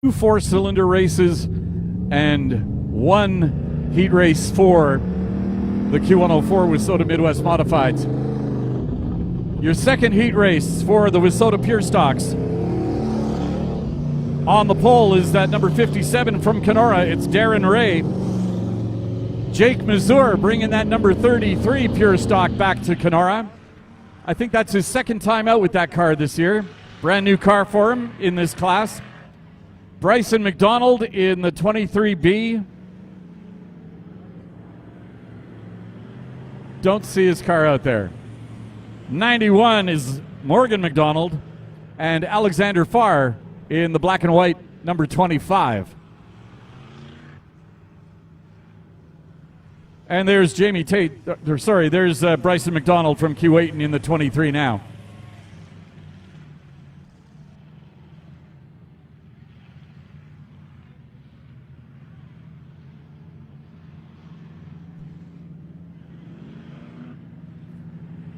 2 4-cylinder races and 1 heat race for the Q104 Wissota Midwest Modifieds. Your second heat race for the Wissota Pure Stocks. On the pole is that number 57 from Kenora. It's Darren Ray. Jake Mazur bringing that number 33 Pure Stock back to Kenora. I think that's his second time out with that car this year. Brand new car for him in this class. Bryson McDonald in the 23B. Don't see his car out there. 91 is Morgan McDonald, and Alexander Farr in the black and white number 25. And there's Jamie Tate, there's Bryson McDonald from Kuwait in the 23 now.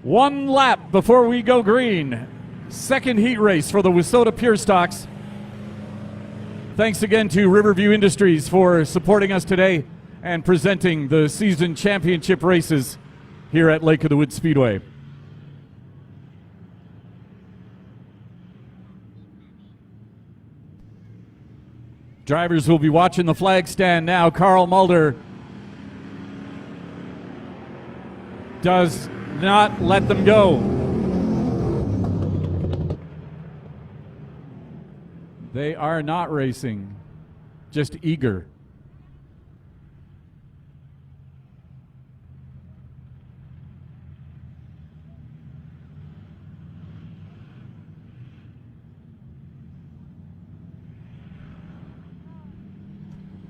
One lap before we go green. Second heat race for the Wissota Pure Stocks. Thanks again to Riverview Industries for supporting us today and presenting the season championship races here at Lake of the Woods Speedway. Drivers will be watching the flag stand now. Carl Mulder does not let them go. They are not racing, just eager.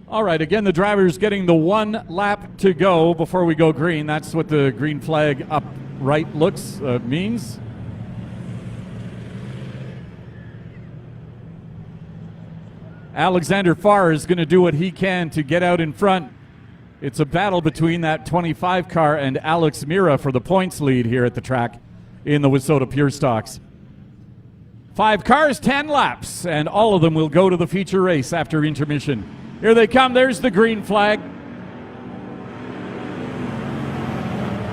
All right, again, the driver's getting the 1 lap to go before we go green. That's what the green flag up right means. Alexander Farr is going to do what he can to get out in front. It's a battle between that 25 car and Alex Mira for the points lead here at the track in the Wissota Pure Stocks. 5 cars, 10 laps, and all of them will go to the feature race after intermission. Here they come. There's the green flag.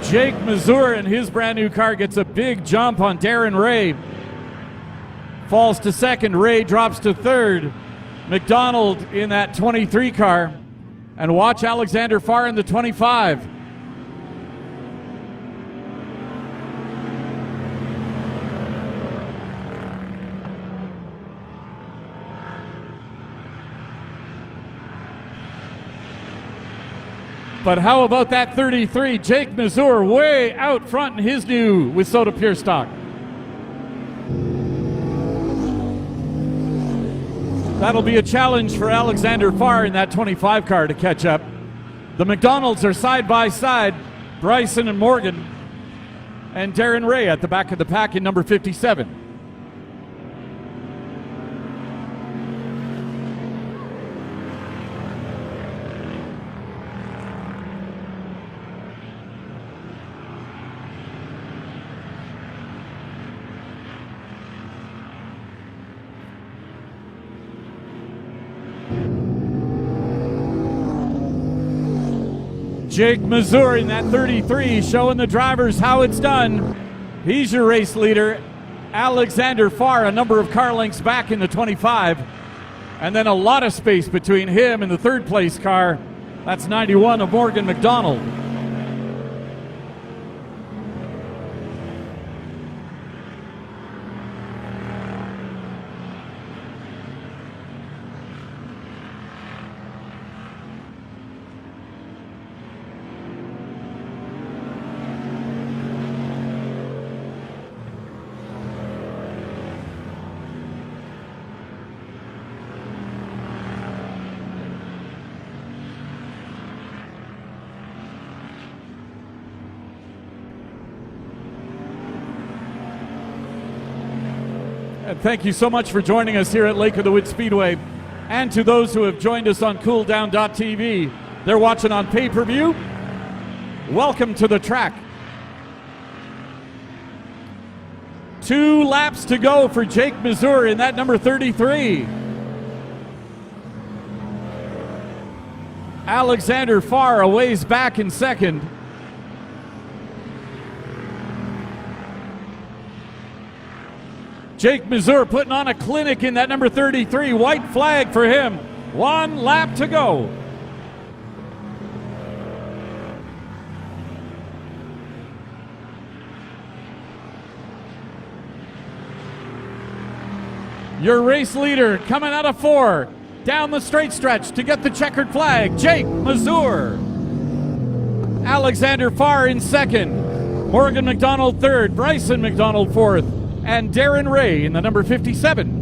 Jake Mazur in his brand new car gets a big jump on Darren Ray. Falls to second. Ray drops to third. McDonald in that 23 car. And watch Alexander Farr in the 25. But how about that 33? Jake Mazur way out front in his new Wissota Pure Stock. That'll be a challenge for Alexander Farr in that 25 car to catch up. The McDonalds are side by side, Bryson and Morgan, and Darren Ray at the back of the pack in number 57. Jake Mazur in that 33 showing the drivers how it's done. He's your race leader. Alexander Farr a number of car lengths back in the 25. And then a lot of space between him and the third place car. That's 91 of Morgan McDonald. And thank you so much for joining us here at Lake of the Woods Speedway. And to those who have joined us on cooldown.tv, they're watching on pay-per-view. Welcome to the track. 2 laps to go for Jake Mazur in that number 33. Alexander Farr a ways back in second. Jake Mazur putting on a clinic in that number 33. White flag for him. 1 lap to go. Your race leader coming out of 4. Down the straight stretch to get the checkered flag. Jake Mazur. Alexander Farr in second. Morgan McDonald third. Bryson McDonald fourth. And Darren Ray in the number 57.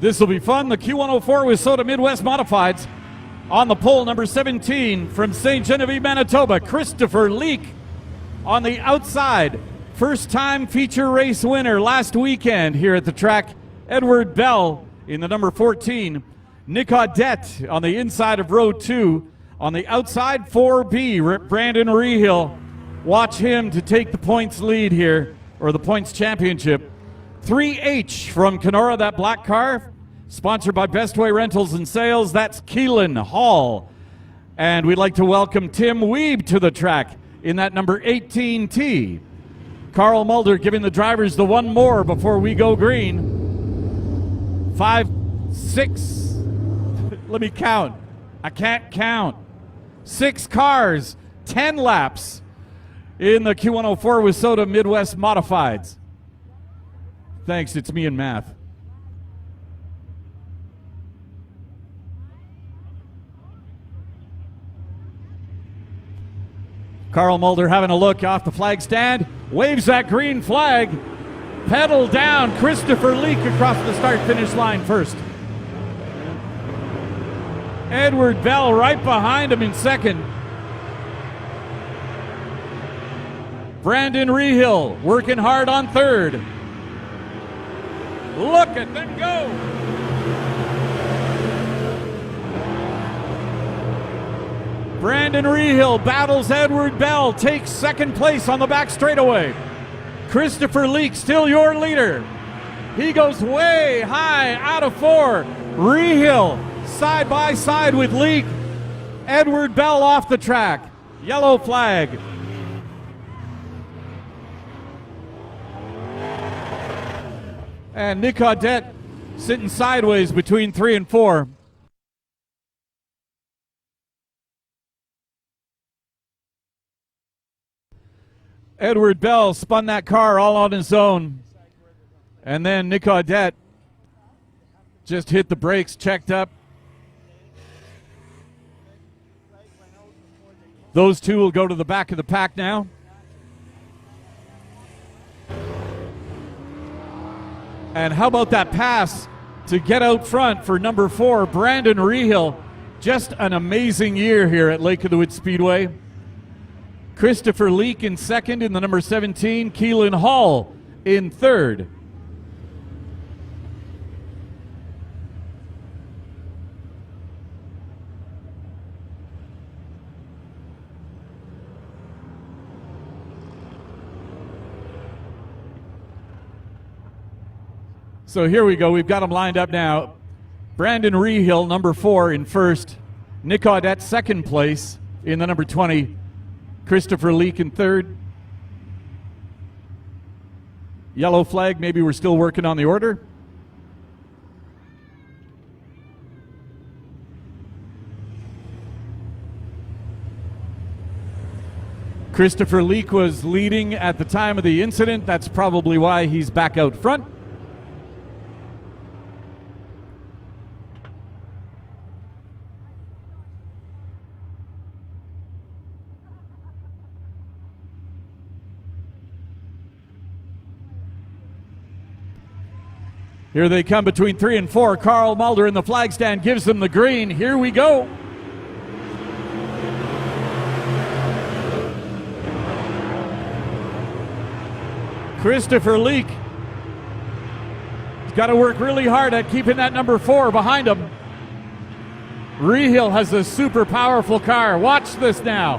This will be fun. The Q104 with Soda Midwest Modifieds. On the pole, number 17 from St. Genevieve, Manitoba, Christopher Leak. On the outside, first-time feature race winner last weekend here at the track, Edward Bell in the number 14. Nick Audette on the inside of row 2. On the outside, 4B, Brandon Rehill. Watch him to take the points lead here, or the points championship. 3H from Kenora, that black car, sponsored by Bestway Rentals and Sales. That's Keelan Hall. And we'd like to welcome Tim Weeb to the track in that number 18T. Carl Mulder giving the drivers the one more before we go green. 5, 6, let me count. I can't count. 6 cars, 10 laps in the Q104 with Soda Midwest Modifieds. Thanks, it's me and math. Carl Mulder having a look off the flag stand, waves that green flag, pedal down, Christopher Leak across the start-finish line first. Edward Bell right behind him in second. Brandon Rehill working hard on third. Look at them go! Brandon Rehill battles Edward Bell, takes second place on the back straightaway. Christopher Leak still your leader. He goes way high out of 4. Rehill side by side with Leak. Edward Bell off the track. Yellow flag. And Nick Audette sitting sideways between 3 and 4. Edward Bell spun that car all on his own. And then Nick Audette just hit the brakes, checked up. Those two will go to the back of the pack now. And how about that pass to get out front for number 4, Brandon Rehill. Just an amazing year here at Lake of the Woods Speedway. Christopher Leak in second in the number 17. Keelan Hall in third. So here we go. We've got them lined up now. Brandon Rehill, number 4 in first. Nick Audette, second place in the number 20. Christopher Leak in third. Yellow flag, maybe we're still working on the order. Christopher Leak was leading at the time of the incident. That's probably why he's back out front. Here they come between 3 and 4. Carl Mulder in the flag stand gives them the green. Here we go. Christopher Leak has got to work really hard at keeping that number 4 behind him. Rehill has a super powerful car. Watch this now.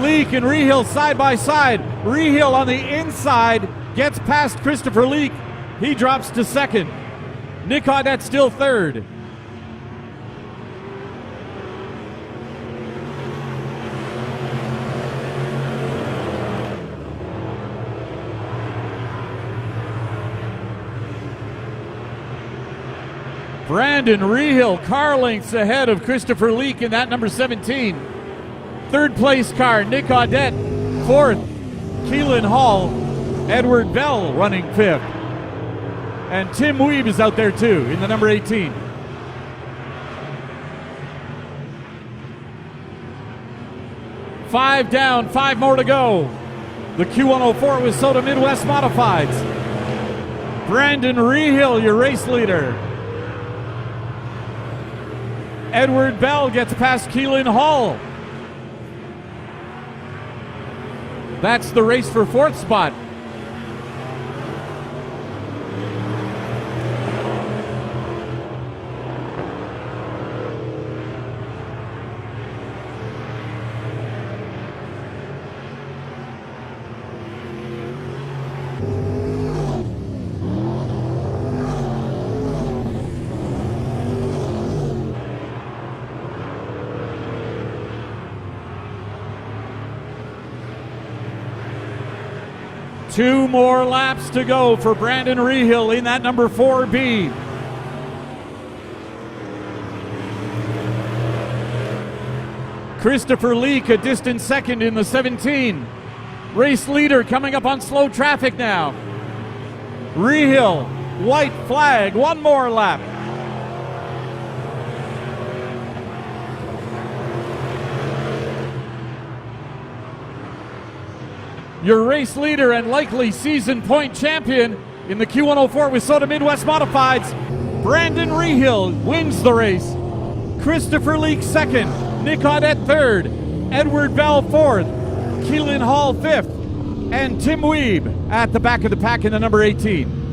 Leak and Rehill side by side. Rehill on the inside gets past Christopher Leak. He drops to second. Nick Audette still third. Brandon Rehill, car lengths ahead of Christopher Leak in that number 17. Third place car, Nick Audette. Fourth, Keelan Hall. Edward Bell running fifth. And Tim Weeb is out there too in the number 18. Five down, 5 more to go. The Q104 with Soda Midwest Modifieds. Brandon Rehill, your race leader. Edward Bell gets past Keelan Hall. That's the race for fourth spot. Two more laps to go for Brandon Rehill in that number 4B. Christopher Leak a distant second in the 17. Race leader coming up on slow traffic now. Rehill, white flag, one more lap. Your race leader and likely season point champion in the Q104 with Soda Midwest Modifieds, Brandon Rehill wins the race. Christopher Leak second, Nick Audette third, Edward Bell fourth, Keelan Hall fifth, and Tim Weeb at the back of the pack in the number 18.